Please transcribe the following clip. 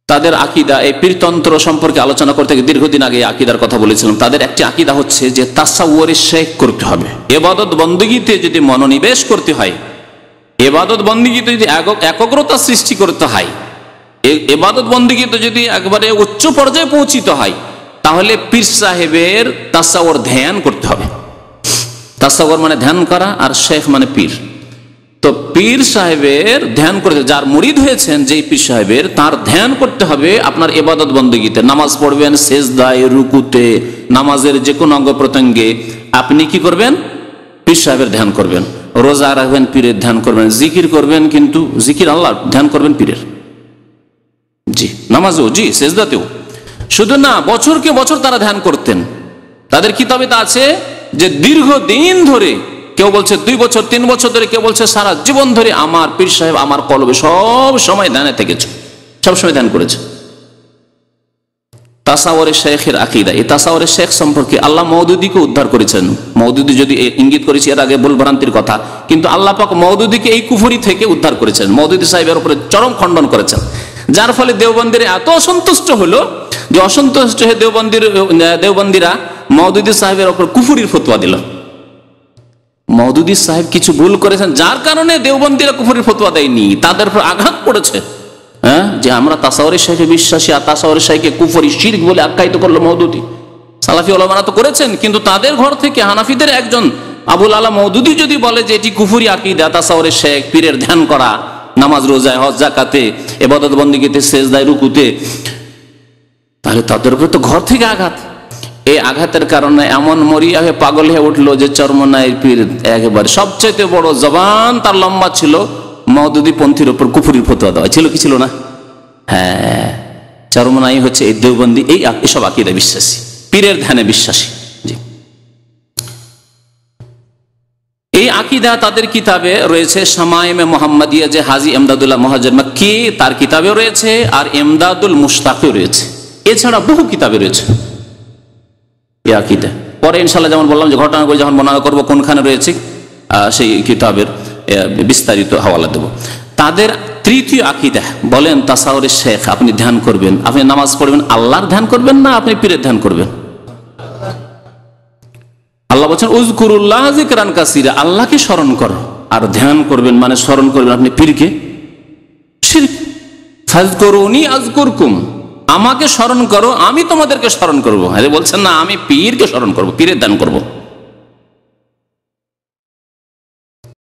তাদের আকীদা, এই পীরতন্ত্র সম্পর্কে আলোচনা করতে গিয়ে দীর্ঘদিন আগে আকীদার কথা বলেছিলাম। তাদের একটি আকীদা হচ্ছে যে তাসাউরে শেখ করতে হবে। ইবাদত বন্দেগীতে যদি মনোনিবেশ করতে হয়, ইবাদত বন্দেগীতে যদি একাগ্রতা সৃষ্টি করতে হয়, ইবাদত বন্দেগীতে যদি একবারে উচ্চ পর্যায়ে পৌঁছিতে হয়, তাহলে পীর সাহেবের তাসাউর ধ্যান করতে হবে। তাসাউর মানে ধ্যান করা, আর শেখ মানে পীর। তো পীর সাহেবের ধ্যান করতে, যার মুরিদ হয়েছেন যেই পীর সাহেবের, তার ধ্যান করতে হবে আপনার ইবাদত বন্দেগীতে। নামাজ পড়বেন, সেজদায়, রুকুতে, নামাজের যে কোনো অঙ্গ প্রত্যঙ্গে আপনি কি করবেন? পীর সাহেবের ধ্যান করবেন। রোজা রাখবেন, পীরের ধ্যান করবেন। জিকির করবেন, কিন্তু জিকির আল্লাহ, ধ্যান করবেন পীরের। জি, নামাজেও, জি, সেজদাতেও। শুধু না, বছরকে বছর তারা ধ্যান করতেন। তাদের কিতাবে তা আছে যে দীর্ঘদিন ধরে, কেউ বলছে 2 বছর 3 বছর ধরে, কেউ বলছে সারা জীবন ধরে আমার পীর সাহেব আমার কলবে সব সময় ধ্যানে থেকেছে, সবসময় ধ্যান করেছে। তাসাউরে শেখের আকীদা, এই তাসাউরে শেখ সম্পর্কে আল্লাহ মওদুদীকে উদ্ধার করেছেন। মওদুদী যদি ইঙ্গিত করেছি এর আগে ভুলভ্রান্তির কথা, কিন্তু আল্লাহ পাক মওদুদীকে এই কুফরি থেকে উদ্ধার করেছেন। মওদুদী সাহেবের উপরে চরম খণ্ডন করেছেন, যার ফলে দেওবন্দিরা এত অসন্তুষ্ট হলো যে অসন্তুষ্ট হয়ে দেওবন্দিরা মওদুদী সাহেবের উপর কুফরির ফতোয়া দিল। মওদুদী সাহেব কিছু ভুল করেছেন, যার কারণে দেওবন্দিরা কুফরির ফতোয়া দেয়নি, তাদের উপর আঘাত পড়েছে। হ্যাঁ, যে আমরা তাসাউরে শেখে বিশ্বাসী, আর তাসাউরে শেখকে কুফরি শিরক বলে আখ্যায়িত করলো মওদুদী। সালাফি ওলামারা তো করেছেন, কিন্তু তাদের ঘর থেকে হানাফিদের একজন আবুল আলা মওদুদী যদি বলে যে এটি কুফরি আকীদা, তাসাউরে শেখ, পীরের ধ্যান করা, নামাজ, রোজায়, হজ, যাকাতে, ইবাদত বন্দেগীতে, সেজদায়, রুকুতে, তাহলে তাদের উপরে তো ঘর থেকে আঘাত। এই আঘাতের কারণে এমন মরিয়া হয়ে পাগল হয়ে উঠলো যে চরমনাই পীর একেবারে সবচাইতে বড় জবান তার লম্বা ছিল, মওদুদী পন্থীর উপর কুফরির ফতোয়া দেওয়া ছিল কি ছিল না? হ্যাঁ, চরমনাই হচ্ছে এই দেওবন্দি, এই এসব আকীদা বিশ্বাসী, পীরের ধ্যানে বিশ্বাসী। জি, এই আকীদা তাদের কিতাবে রয়েছে। শামায়েমে মুহাম্মাদিয়া, যে হাজী এমদাদুল্লাহ মুহাজ্জির মাক্কি, তার কিতাবে রয়েছে, আর এমদাদুল মুশতাকেও রয়েছে। এছাড়া বহু কিতাবে রয়েছে এই আকীদা। পরে ইনশাআল্লাহ যেমন বললাম যে ঘটনাগুলো যখন বর্ণনা করবো কোনখানে রয়েছে, সেই কিতাবের বিস্তারিত হাওয়ালা দেব। তাদের তৃতীয় আকীদা, বলেন তাসাউরে শেখ, আপনি ধ্যান করবেন, আপনি নামাজ পড়বেন, আল্লাহর ধ্যান করবেন না আপনি পীরের ধ্যান করবেন? আল্লাহ বলছেন উযকুরুল্লাহ যিকরান কাসীরা, আল্লাহকে স্মরণ করো, আর ধ্যান করবেন মানে স্মরণ করবেন আপনি পীরকে। শিরক। ফাযকুরুনি আযকুরকুম, আমাকে স্মরণ করো, আমি তোমাদেরকে স্মরণ করবো। বলছেন না আমি পীরকে স্মরণ করবো, পীরের ধ্যান করবো।